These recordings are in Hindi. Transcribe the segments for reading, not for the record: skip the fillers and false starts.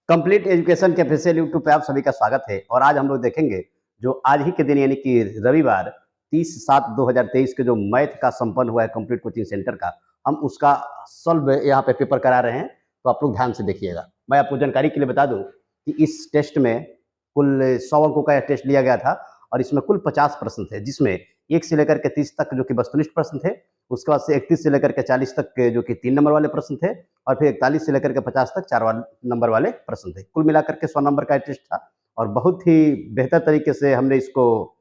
कंप्लीट एजुकेशन के ऑफिशियल यूट्यूब पे आप सभी का स्वागत है। और आज हम लोग देखेंगे जो आज ही के दिन यानी कि रविवार 30/7/2023 के जो मैथ का संपन्न हुआ है कंप्लीट कोचिंग सेंटर का, हम उसका सॉल्व यहाँ पे पेपर करा रहे हैं। तो आप लोग ध्यान से देखिएगा। मैं आपको जानकारी के लिए बता दूं कि इस टेस्ट में कुल 100 अंकों का यह टेस्ट लिया गया था और इसमें कुल 50 प्रश्न थे, जिसमें 1 से लेकर के 30 तक जो कि वस्तुनिष्ठ प्रश्न थे, उसके बाद से 31 से लेकर के 40 तक के जो कि 3 नंबर वाले प्रश्न थे, और फिर 41 से लेकर के 50 तक 4 नंबर वाले प्रश्न थे। कुल मिलाकर के 100 नंबर का टेस्ट था और बहुत ही बेहतर तरीके से हमने इसको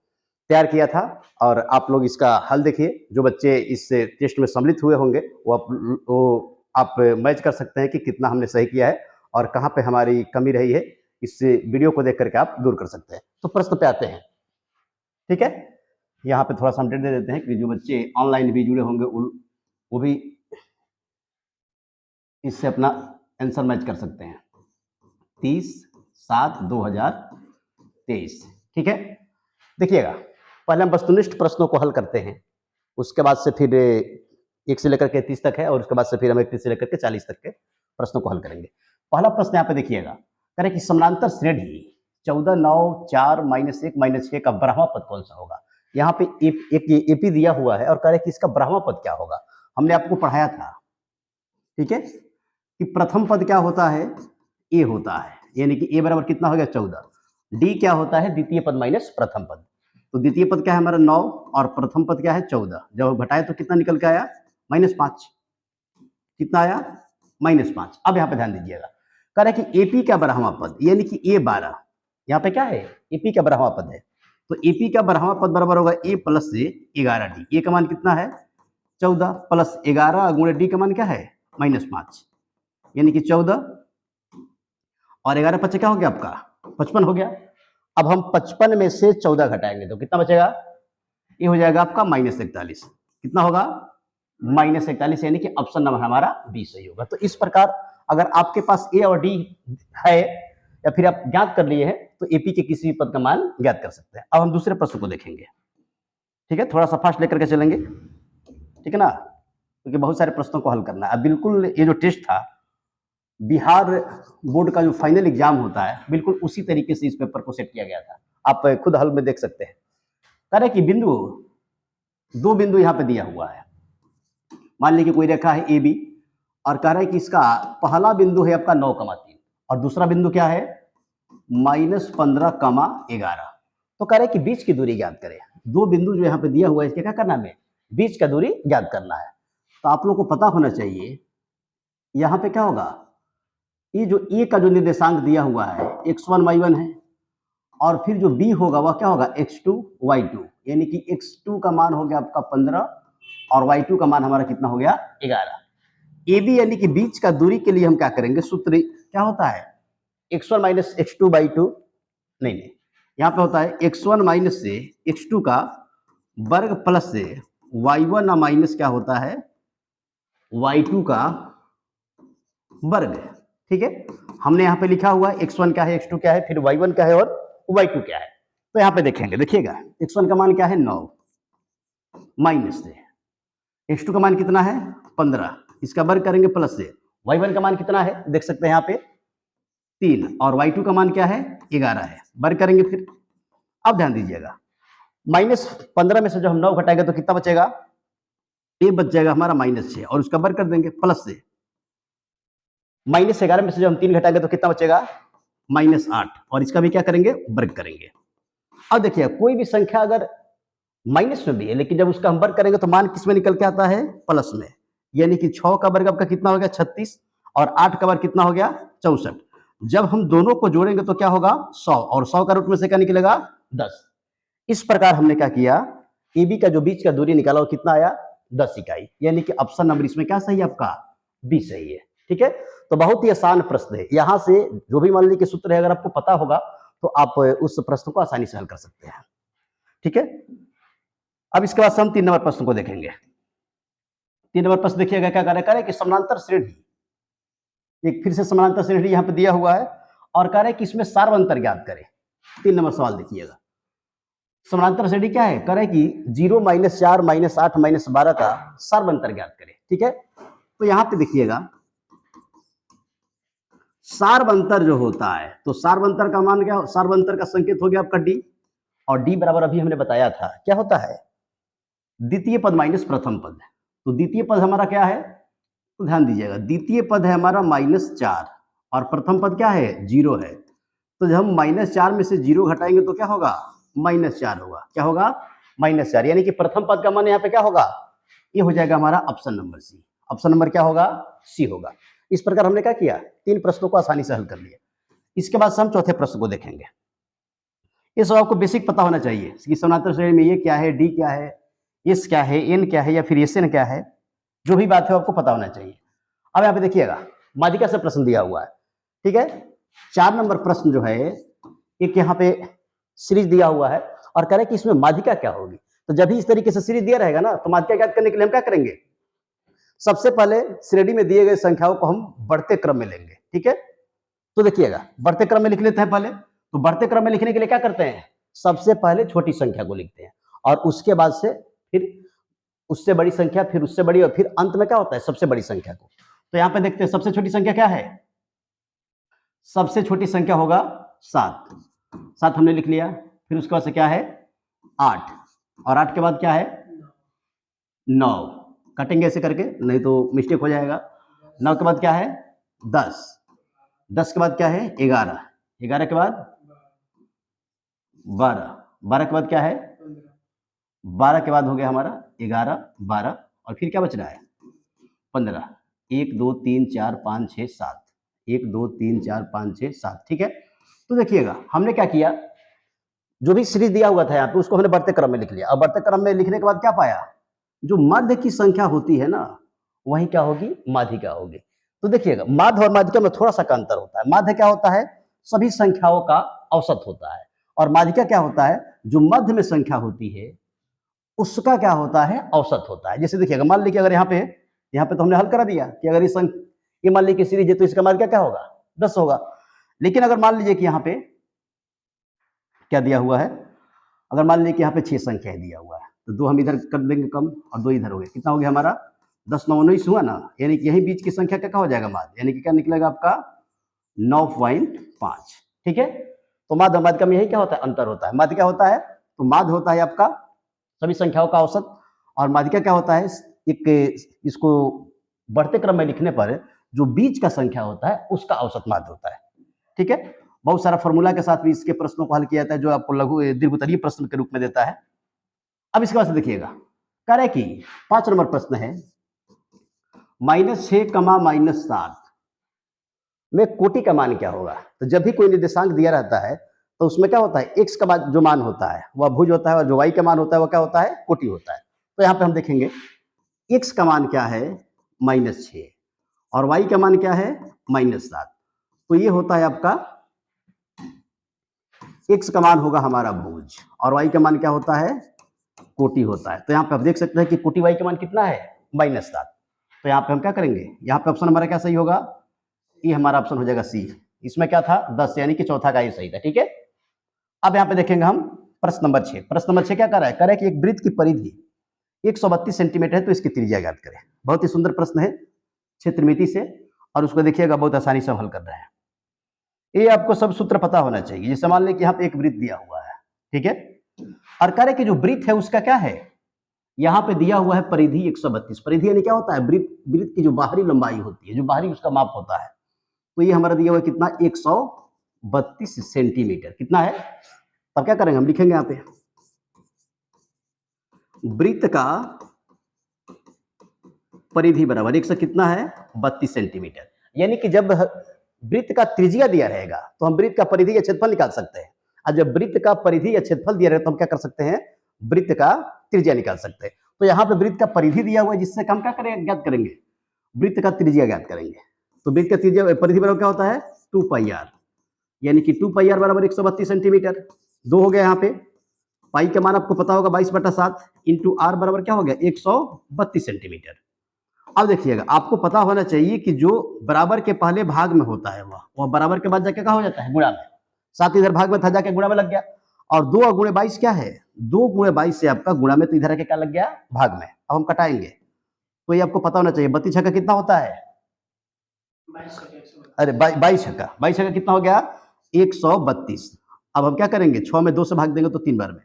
तैयार किया था। और आप लोग इसका हल देखिए। जो बच्चे इस टेस्ट में सम्मिलित हुए होंगे वो आप मैच कर सकते हैं कि कितना हमने सही किया है और कहाँ पे हमारी कमी रही है। इस वीडियो को देख करके आप दूर कर सकते हैं। तो प्रश्न पे आते हैं, ठीक है। यहाँ पे थोड़ा सा अपडेट दे देते हैं कि जो बच्चे ऑनलाइन भी जुड़े होंगे वो भी इससे अपना आंसर मैच कर सकते हैं। 30/7/2023, ठीक है। देखिएगा, पहले हम वस्तुनिष्ठ प्रश्नों को हल करते हैं, उसके बाद से फिर 1 से लेकर के 30 तक है और उसके बाद से फिर हम 31 से लेकर के 40 तक के प्रश्नों को हल करेंगे। पहला प्रश्न यहाँ पे देखिएगा, कह रहे कि समानांतर श्रेणी 14 9 4 -1 -6 का ब्रह्मा पद कौन सा होगा। यहाँ पे एक एपी दिया हुआ है और कह रहे कि इसका ब्रह्मा पद क्या होगा। हमने आपको पढ़ाया था, ठीक है, कि प्रथम पद क्या होता है, ए होता है, यानी कि ए बराबर कितना हो गया 14। डी क्या होता है, द्वितीय पद माइनस प्रथम पद। तो द्वितीय पद क्या है हमारा 9 और प्रथम पद क्या है 14। जब घटाए तो कितना निकल के आया -5। कितना आया -5। अब यहाँ पे ध्यान दीजिएगा, कह रहे कि एपी का ब्रह्मा पद यानी कि ए 12, यहाँ पे क्या है एपी का ब्रह्मा पद है। तो एपी का ब्रह्मा पद बराबर होगा ए प्लस से 11 डी। ए का मान कितना है 14 प्लस 11 गुणे डी का मान क्या है -5, यानी कि 14 और 11 5 क्या हो गया आपका 55 हो गया। अब हम 55 में से 14 घटाएंगे तो कितना बचेगा, ये हो जाएगा आपका -41। कितना होगा -41, यानी कि ऑप्शन नंबर हमारा बी सही होगा। तो इस प्रकार अगर आपके पास ए और डी है या फिर आप ज्ञात कर लिए हैं तो एपी के किसी भी पद का मान ज्ञात कर सकते हैं। अब हम दूसरे प्रश्न को देखेंगे, ठीक है, थोड़ा सा फास्ट लेकर के चलेंगे, ठीक है ना, क्योंकि बहुत सारे प्रश्नों को हल करना है। अब बिल्कुल ये जो टेस्ट था बिहार बोर्ड का जो फाइनल एग्जाम होता है, बिल्कुल उसी तरीके से इस पेपर को सेट किया गया था। आप खुद हल में देख सकते हैं। कह रहे कि बिंदु 2 बिंदु यहाँ पे दिया हुआ है। मान लीजिए कोई रेखा है ए बी और कह रहे हैं कि इसका पहला बिंदु है आपका 9,3 और दूसरा बिंदु क्या है -15,11। तो कह रहे हैं कि बीच की दूरी ज्ञात करें। 2 बिंदु जो यहाँ पे दिया हुआ है इसके क्या करना है, बीच का दूरी ज्ञात करना है। तो आप लोग को पता होना चाहिए यहाँ पे क्या होगा, ये जो ए का जो निर्देशांक दिया हुआ है x1 y1 है और फिर जो b होगा वह क्या होगा x2 y2, यानी कि x2 का मान हो गया आपका 15 और y2 का मान हमारा कितना हो गया 11। AB यानी कि बीच का दूरी के लिए हम क्या करेंगे, सूत्र क्या होता है x1 माइनस x2/2, नहीं, यहाँ पे होता है x1 माइनस से x2 का वर्ग प्लस से y1 माइनस क्या होता है y2 का वर्ग, ठीक है। हमने यहाँ पे लिखा हुआ है x1 क्या है x2 क्या है फिर y1 क्या है और y2 क्या है। तो यहाँ पे देखेंगे, देखिएगा x1 का मान क्या है 9 माइनस से x2 का मान कितना है 15, इसका वर्ग करेंगे प्लस से y1 का मान कितना है देख सकते हैं यहाँ पे 3 और y2 का मान क्या है 11 है, वर्ग करेंगे फिर। अब ध्यान दीजिएगा -15 में से जब हम 9 घटाएंगे तो कितना बचेगा, ये बच जाएगा हमारा -6 और उसका वर्ग कर देंगे प्लस से -11 में से जब हम 3 घटाएंगे तो कितना बचेगा -8 और इसका भी क्या करेंगे वर्ग करेंगे। अब देखिए कोई भी संख्या अगर माइनस में भी है लेकिन जब उसका हम वर्ग करेंगे तो मान किस में निकल के आता है प्लस में, यानी कि 6 का वर्ग आपका कितना हो गया 36 और 8 का वर्ग कितना हो गया 64। जब हम दोनों को जोड़ेंगे तो क्या होगा 100 और 100 का रूट में से क्या निकलेगा 10। इस प्रकार हमने क्या किया, ए बी का जो बीच का दूरी निकाला वो कितना आया 10 इकाई, यानी कि ऑप्शन नंबर इसमें क्या सही है आपका बी सही है, ठीक है। तो बहुत ही आसान प्रश्न है, यहां से जो भी मान लीजिए कि सूत्र है अगर आपको पता होगा तो आप उस प्रश्न को आसानी से हल कर सकते हैं, ठीक है। अब इसके बाद से हम 3 नंबर प्रश्न को देखेंगे। 3 नंबर प्रश्न देखिएगा क्या कह रहा है कि समानांतर श्रेणी, एक फिर से समानांतर श्रेणी यहाँ पे दिया हुआ है और कह रहा है कि इसमें सार्वंतर ज्ञात करें। 3 नंबर सवाल देखिएगा, समानांतर श्रेणी क्या है, कह रहा है कि 0 -4 -8 -12 का सार्वंतर ज्ञात करें, ठीक है। तो यहाँ पे देखिएगा सार्वंतर जो होता है, तो सार्वंतर का मान क्या, सार्वंतर का संकेत हो गया आपका डी, और डी बराबर अभी हमने बताया था क्या होता है, द्वितीय पद माइनस प्रथम पद। तो द्वितीय पद हमारा क्या है, तो ध्यान दीजिएगा, द्वितीय पद है हमारा -4 और प्रथम पद क्या है, 0 है। तो जब हम -4 में से 0 घटाएंगे तो क्या होगा, -4 होगा। क्या होगा, -4, यानी कि प्रथम पद का मान यहाँ पे क्या होगा, ये हो जाएगा हमारा option number C. Option number क्या होगा, सी होगा। इस प्रकार हमने क्या किया, 3 प्रश्नों को आसानी से हल कर लिया। इसके बाद से हम चौथे प्रश्न को देखेंगे। ये सब आपको बेसिक पता होना चाहिए कि समानांतर श्रेणी में ये क्या है, डी क्या है, एस क्या है, एन क्या है, या फिर एस एन क्या है, जो भी बात है आपको पता होना चाहिए। अब यहाँ पे देखिएगा, माध्यिका से प्रश्न दिया हुआ है, ठीक है। 4 नंबर प्रश्न जो है, एक यहाँ पे सीरीज दिया हुआ है और कह रहे हैं कि इसमें माध्यिका क्या होगी। तो जब भी इस तरीके से सीरीज दिया रहेगा ना, तो माध्यिका ज्ञात करने के लिए हम क्या करेंगे, सबसे पहले श्रेणी में दिए गए संख्याओं को हम बढ़ते क्रम में लेंगे, ठीक है। तो देखिएगा, बढ़ते क्रम में लिख लेते हैं पहले। तो बढ़ते क्रम में लिखने के लिए क्या करते हैं, सबसे पहले छोटी संख्या को लिखते हैं और उसके बाद से फिर उससे बड़ी संख्या, फिर उससे बड़ी, और फिर अंत में क्या होता है, सबसे बड़ी संख्या को। तो यहां पे देखते हैं सबसे छोटी संख्या क्या है, सबसे छोटी संख्या होगा 7। 7 हमने लिख लिया। फिर उसके बाद से क्या है 8, और 8 के बाद क्या है 9। काटेंगे ऐसे करके, नहीं तो मिस्टेक हो जाएगा। 9 के बाद क्या है 10। 10 के बाद क्या है 11। 11 के बाद 12। 12 के बाद क्या है 12 के बाद हो गया हमारा 11, 12, और फिर क्या बच रहा है 15। 1 2 3 4 5 6 7, 1 2 3 4 5 6 7, ठीक है। तो देखिएगा हमने क्या किया, जो भी सीरीज दिया हुआ था यहाँ पे उसको हमने बढ़ते क्रम में लिख लिया, और बढ़ते क्रम में लिखने के बाद क्या पाया, जो मध्य की संख्या होती है ना, वही क्या होगी, माध्यिका होगी। तो देखिएगा, माध्य और माध्यिका में थोड़ा सा का अंतर होता है। माध्य क्या होता है, सभी संख्याओं का औसत होता है, और माध्यिका क्या होता है, जो मध्य में संख्या होती है उसका क्या होता है, औसत होता है। जैसे देखिएगा, मान लीजिए अगर यहाँ पे तो हमने हल करा दिया कि अगर ये मान लीजिए सीरीज है तो इसका मान क्या होगा 10 होगा। लेकिन अगर मान लीजिए कि यहाँ पे क्या दिया हुआ है, अगर मान लीजिए कि यहाँ पे 6 संख्याएं दिया हुआ है, तो 2 हम इधर कर देंगे कम और 2 इधर हो गए, कितना हो गया हमारा 10 9 19 हुआ ना, यानी कि यही बीच की संख्या क्या हो जाएगा माध्य, यानी कि क्या निकलेगा आपका 9.5, ठीक है। तो माध्य और माध्यिका में यही क्या होता है, अंतर होता है। माध्य क्या होता है, तो माध्य होता है आपका सभी संख्याओं का औसत, और माध्यिका क्या होता है, एक इसको बढ़ते क्रम में लिखने पर जो बीच का संख्या होता है उसका औसत माध्य होता है, ठीक है। बहुत सारा फॉर्मूला के साथ भी इसके प्रश्नों को हल किया जाता है, जो आपको लघु दीर्घोत्तरीय प्रश्न के रूप में देता है। अब इसके बाद से देखिएगा, कह रहे कि 5 नंबर प्रश्न है, -6, -7 में कोटि का मान क्या होगा। तो जब भी कोई निर्देशांक दिया रहता है तो उसमें क्या होता है, x का बाद जो मान होता है वह भुज होता है, और जो y का मान होता है वह क्या होता है, कोटि होता है। तो यहाँ पे हम देखेंगे x का मान क्या है -6, और y का मान क्या है -7। तो ये होता है आपका, x का मान होगा हमारा भुज, और y का मान क्या होता है, कोटि होता है। तो यहाँ पे आप देख सकते हैं कि कोटि y का मान कितना है -7। तो यहाँ पे हम क्या करेंगे, यहाँ पे ऑप्शन हमारा क्या सही होगा, ये हमारा ऑप्शन हो जाएगा सी। इसमें क्या था 10, यानी कि चौथा का ये सही था, ठीक है। अब यहाँ पे देखेंगे हम प्रश्न नंबर 6। प्रश्न नंबर 6 क्या कर रहा है, कह रहा है कि एक वृत्त की परिधि 132 सेंटीमीटर है, तो इसकी त्रिज्या ज्ञात करें। बहुत ही सुंदर प्रश्न है, क्षेत्रमिति से, और उसको देखिएगा बहुत आसानी से हल कर रहे हैं। ये आपको सब सूत्र पता होना चाहिए। जैसे मान लें कि यहाँ पे एक वृत्त दिया हुआ है, ठीक है, और कह रहे कि जो वृत्त है उसका क्या है, यहाँ पे दिया हुआ है परिधि 132। परिधि यानी क्या होता है, वृत्त की जो बाहरी लंबाई होती है, जो बाहरी उसका माप होता है। तो ये हमारा दिया हुआ है कितना, 132 सेंटीमीटर, कितना है। तब क्या करेंगे, हम लिखेंगे यहाँ पे वृत्त का परिधि बराबर 100 कितना है 32 सेंटीमीटर। यानी कि जब वृत्त का त्रिज्या दिया रहेगा तो हम वृत्त का परिधि या क्षेत्रफल निकाल सकते हैं, और जब वृत्त का परिधि या क्षेत्रफल दिया रहेगा तो हम क्या कर सकते हैं, वृत्त का त्रिज्या निकाल सकते हैं। तो यहाँ पे वृत्त का परिधि दिया हुआ है, जिससे हम क्या करेंगे, ज्ञात करेंगे, वृत्त का त्रिज्या ज्ञात करेंगे। तो वृत्त का त्रिज्या परिधि बराबर क्या होता है 2πr, यानी कि 2πr बराबर 132 सेंटीमीटर। 2 हो गया यहाँ पे, पाई का मान आपको पता होगा 22/7 इंटू आर बराबर क्या हो गया 132 सेंटीमीटर। अब देखिएगा, आपको पता होना चाहिए कि जो बराबर के पहले भाग में होता है वह बराबर के बाद जाके क्या हो जाता है, गुणा में। 7 इधर भाग में था, जाके गुणा में लग गया, और 2 और गुणे 22 क्या है, 2 गुणे 22 से आपका गुणा में, तो इधर आके क्या लग गया, भाग में। अब हम कटाएंगे, तो ये आपको पता होना चाहिए 32 छक्का कितना होता है, अरे 22 छक्का कितना हो गया 132। अब हम क्या करेंगे 6 में 2 से भाग देंगे तो 3 बार में,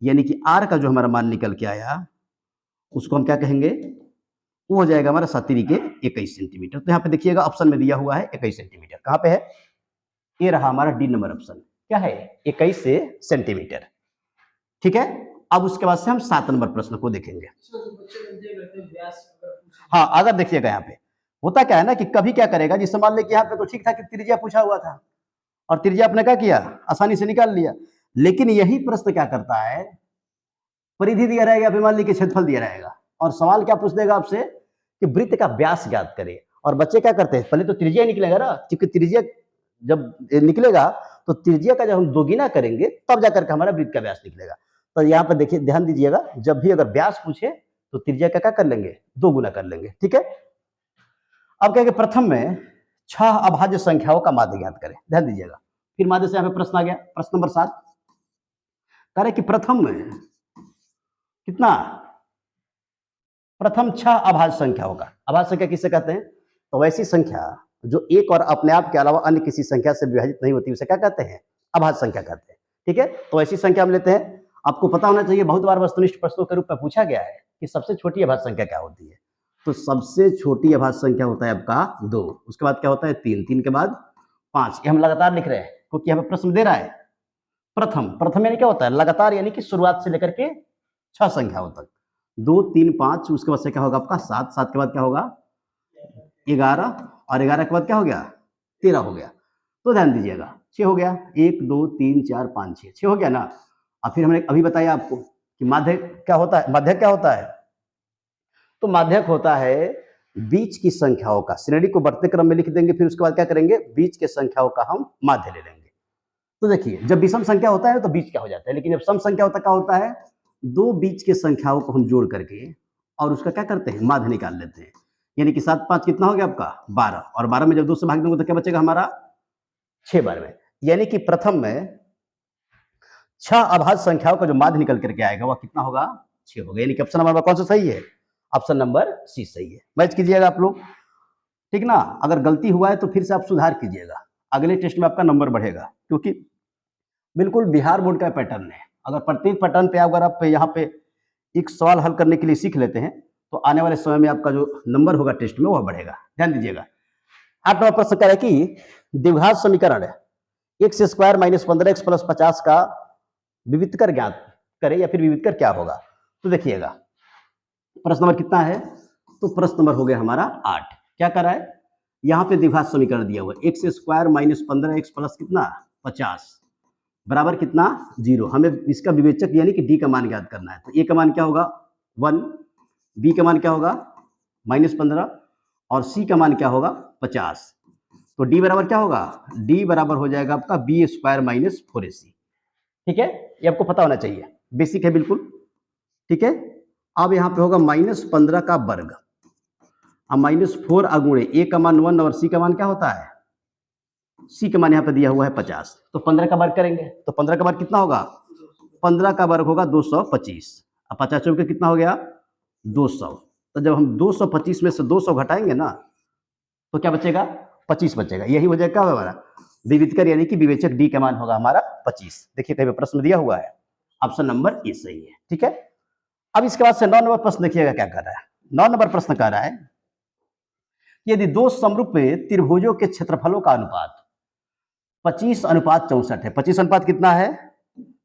यानी कि आर का जो हमारा मान निकल के आया उसको हम क्या कहेंगे, वो हो जाएगा हमारा 7 के 21 सेंटीमीटर। तो यहाँ पे देखिएगा ऑप्शन में दिया हुआ है 21 सेंटीमीटर। कहाँ पे है, ये रहा हमारा डी नंबर ऑप्शन, क्या है 21 सेंटीमीटर। ठीक है, अब उसके बाद से हम 7 नंबर प्रश्न को देखेंगे। हाँ, अगर देखिएगा यहाँ पे होता क्या है ना कि कभी क्या करेगा, जिससे मान ले कि यहाँ पे तो ठीक था कि त्रिज्या पूछा हुआ था और त्रिज्या आपने क्या किया आसानी से निकाल लिया, लेकिन यही प्रश्न क्या करता है, परिधि दिया रहेगा, मान लीजिए क्षेत्रफल दिया रहेगा और सवाल क्या पूछ देगा आपसे कि वृत्त का व्यास ज्ञात करे। और बच्चे क्या करते हैं, पहले तो त्रिज्या निकलेगा ना, क्योंकि त्रिज्या जब निकलेगा तो त्रिज्या का जब हम दोगुना करेंगे तब जाकर के हमारा वृत्त का व्यास निकलेगा। तो यहाँ पर देखिए ध्यान दीजिएगा, जब भी अगर व्यास पूछे तो त्रिज्या का क्या कर लेंगे, दोगुना कर लेंगे। ठीक है, अब क्या प्रथम में 6 अभाज्य संख्याओं का माध्य ज्ञात करें। ध्यान दीजिएगा, फिर माध्य से यहाँ पे प्रश्न आ गया, प्रश्न नंबर 7 कह रहे कि प्रथम में कितना, प्रथम 6 अभाज्य संख्याओं का, अभाज्य संख्या किसे कहते हैं, तो वैसी संख्या जो एक और अपने आप के अलावा अन्य किसी संख्या से विभाजित नहीं होती उसे क्या कहते हैं, अभाज्य संख्या कहते हैं। ठीक है, तो ऐसी संख्या हम लेते हैं। आपको पता होना चाहिए, बहुत बार वस्तुनिष्ठ प्रश्नों के रूप में पूछा गया है कि सबसे छोटी अभाज्य संख्या क्या होती है, तो सबसे छोटी अभाज्य संख्या होता है आपका 2, उसके बाद क्या होता है 3, 3 के बाद 5। ये हम लगातार लिख रहे हैं क्योंकि हमें प्रश्न दे रहा है प्रथम यानी क्या होता है, लगातार, यानी कि शुरुआत से लेकर के 6 संख्याओं तक, 2, 3, 5, उसके बाद से क्या होगा आपका 7, 7 के बाद क्या होगा 11, और 11 के बाद क्या हो गया 13 हो गया। तो ध्यान दीजिएगा 6 हो गया, 1 2 3 4 5 6 हो गया ना। और फिर हमने अभी बताया आपको कि माध्यक क्या होता है, माध्यक क्या होता है, तो माध्यक होता है बीच की संख्याओं का, श्रेणी को बढ़ते क्रम में लिख देंगे, फिर उसके बाद क्या करेंगे बीच के संख्याओं का हम माध्य ले लेंगे। तो देखिए जब विषम संख्या होता है तो बीच क्या हो जाता है, लेकिन जब सम संख्या होता क्या होता है, दो बीच के संख्याओं को हम जोड़ करके और उसका क्या करते हैं माध्य निकाल लेते हैं। यानी कि 7 5 कितना हो गया आपका 12, और 12 में जब 2 से भाग देंगे तो क्या बचेगा हमारा 6 बार में। यानी कि प्रथम में 6 अभाज्य संख्याओं का जो माध्य निकल करके आएगा वह कितना होगा 6 होगा। यानी कि ऑप्शन नंबर कौन सा सही है, ऑप्शन नंबर सी सही है। मैच कीजिएगा आप लोग, ठीक ना। अगर गलती हुआ है तो फिर से आप सुधार कीजिएगा, अगले टेस्ट में आपका नंबर बढ़ेगा, क्योंकि बिल्कुल बिहार बोर्ड का पैटर्न है। अगर प्रत्येक पैटर्न पे अगर आप यहाँ पे एक सवाल हल करने के लिए सीख लेते हैं तो आने वाले समय में आपका जो नंबर होगा टेस्ट में वह बढ़ेगा। ध्यान दीजिएगा। 8 नंबर प्रश्न कह रहा है कि द्विघात समीकरण x square minus 15x plus 50 का विविधकर ज्ञात करें, या फिर विविधकर क्या होगा। तो देखिएगा प्रश्न नंबर कितना है, तो प्रश्न नंबर हो गया हमारा 8। क्या कर रहा है, यहाँ पे द्विघात समीकरण दिया हुआ है, x square minus 15x plus कितना 50 बराबर कितना 0। हमें इसका विवेचक यानी कि d का मान ज्ञात करना है। तो a का मान क्या होगा 1, b का मान क्या होगा -15 और c का मान क्या होगा 50। तो d बराबर क्या होगा, d बराबर हो जाएगा आपका b स्क्वायर माइनस 4ac। ठीक है, ये आपको पता होना चाहिए, बेसिक है बिल्कुल। ठीक है, अब यहाँ पे होगा -15 का वर्ग अब -4 अगुणे a का मान 1 और c का मान क्या होता है, c का मान यहाँ पे दिया हुआ है 50। तो 15 का वर्ग करेंगे तो 15 का वर्ग कितना होगा, 15 का वर्ग होगा 225। अब 50 चौके कितना हो गया 200। तो जब हम 225 में से 200 घटाएंगे ना तो क्या बचेगा 25 बचेगा। यही हो जाएगा हमारा विविधकर, यानी कि विवेचक डी का मान होगा हमारा 25। देखिए कहीं प्रश्न दिया हुआ है, ऑप्शन नंबर ए सही है। ठीक है, अब इसके बाद से 9 नंबर प्रश्न देखिएगा क्या कर रहा है। 9 नंबर प्रश्न कह रहा है यदि दो समरूप त्रिभुजों के क्षेत्रफलों का अनुपात 25:64 है, 25 अनुपात कितना है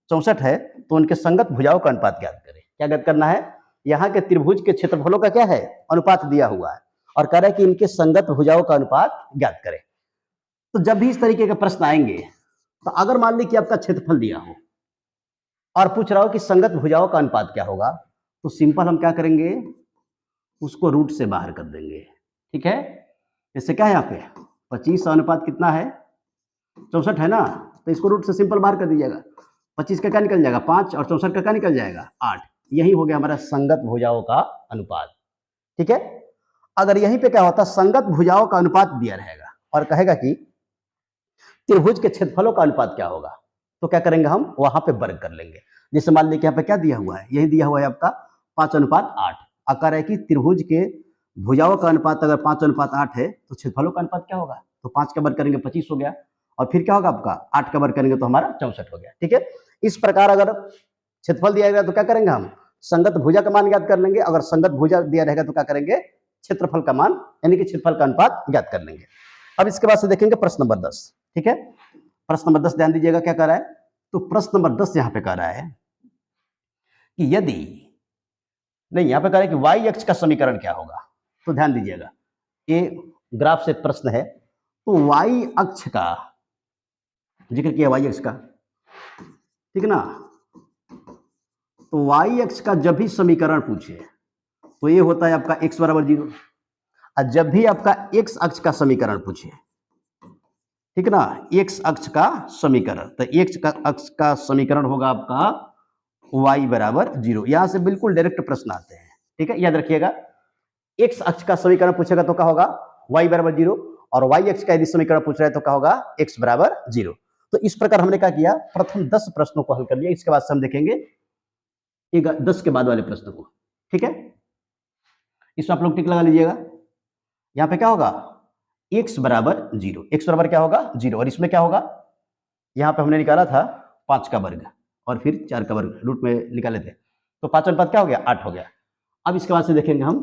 64 है, तो उनके संगत भुजाओं का अनुपात ज्ञात करें। क्या ज्ञात करना है, यहाँ के त्रिभुज के क्षेत्रफलों का क्या है अनुपात दिया हुआ है और कह रहा है कि इनके संगत भुजाओं का अनुपात ज्ञात करें। तो जब भी इस तरीके के प्रश्न आएंगे तो अगर मान ली कि आपका क्षेत्रफल दिया हो और पूछ रहा हो कि संगत भुजाओं का अनुपात क्या होगा, तो सिंपल हम क्या करेंगे उसको रूट से बाहर कर देंगे। ठीक है, जैसे क्या है यहाँ पे 25 अनुपात कितना है 64 है ना, तो इसको रूट से सिंपल बाहर कर दीजिएगा। 25 का क्या निकल जाएगा 5 और 64 का क्या निकल जाएगा 8। यही हो गया हमारा संगत भुजाओं का अनुपात। ठीक है, अगर यहीं पे क्या होता संगत भुजाओं का अनुपात दिया रहेगा और कहेगा कि त्रिभुज के क्षेत्रफलों का अनुपात क्या होगा, तो क्या करेंगे हम वहां पे वर्ग कर लेंगे। जैसे मान लीजिए यहाँ पे क्या दिया हुआ है, यही दिया हुआ है आपका 5:8। आकार है कि त्रिभुज के भुजाओं का अनुपात अगर 5:8 है तो क्षेत्रफलों का अनुपात क्या होगा तो 5 का वर्ग करेंगे 25 हो गया, और फिर क्या होगा आपका 8 का वर्ग करेंगे तो हमारा 64 हो गया। ठीक है, इस प्रकार अगर क्षेत्रफल दिया गया तो क्या करेंगे हम संगत भुजा का मान ज्ञात कर लेंगे, अगर संगत भुजा दिया रहेगा तो क्या करेंगे क्षेत्रफल का मान यानी कि क्षेत्रफल का अनुपात ज्ञात कर लेंगे। अब इसके बाद से देखेंगे प्रश्न नंबर 10। ठीक है, प्रश्न नंबर 10 ध्यान दीजिएगा क्या कर रहा है। तो प्रश्न नंबर 10 यहां पे कह रहा है कि यदि नहीं, यहां पे कह रहा है कि वाई अक्ष का समीकरण क्या होगा। तो ध्यान दीजिएगा, ये ग्राफ से प्रश्न है, तो वाई अक्ष का जिक्र किया, वाई अक्ष का, ठीक ना। तो वाई अक्ष का जब भी समीकरण पूछे तो ये होता है आपका x बराबर 0, और जब भी आपका x अक्ष का समीकरण पूछे, ठीक ना, x अक्ष का समीकरण, तो x का अक्ष का समीकरण होगा आपका y बराबर 0। यहां से बिल्कुल डायरेक्ट प्रश्न आते हैं। ठीक है, याद रखिएगा, x अक्ष का समीकरण पूछेगा तो क्या होगा y बराबर 0, और y अक्ष का यदि समीकरण पूछ रहा है तो क्या होगा x बराबर 0। तो इस प्रकार हमने क्या किया, प्रथम 10 प्रश्नों को हल कर लिया। इसके बाद से हम देखेंगे 10 के बाद वाले प्रश्न को। ठीक है, इसमें आप लोग टिक लगा लीजिएगा। यहां पे क्या होगा x बराबर 0, x बराबर क्या होगा 0, और इसमें क्या होगा, यहां पे हमने निकाला था 5 का वर्ग और फिर 4 का वर्ग रूट में निकाले थे, तो 5 और 5 क्या हो गया 8 हो गया। अब इसके बाद से देखेंगे हम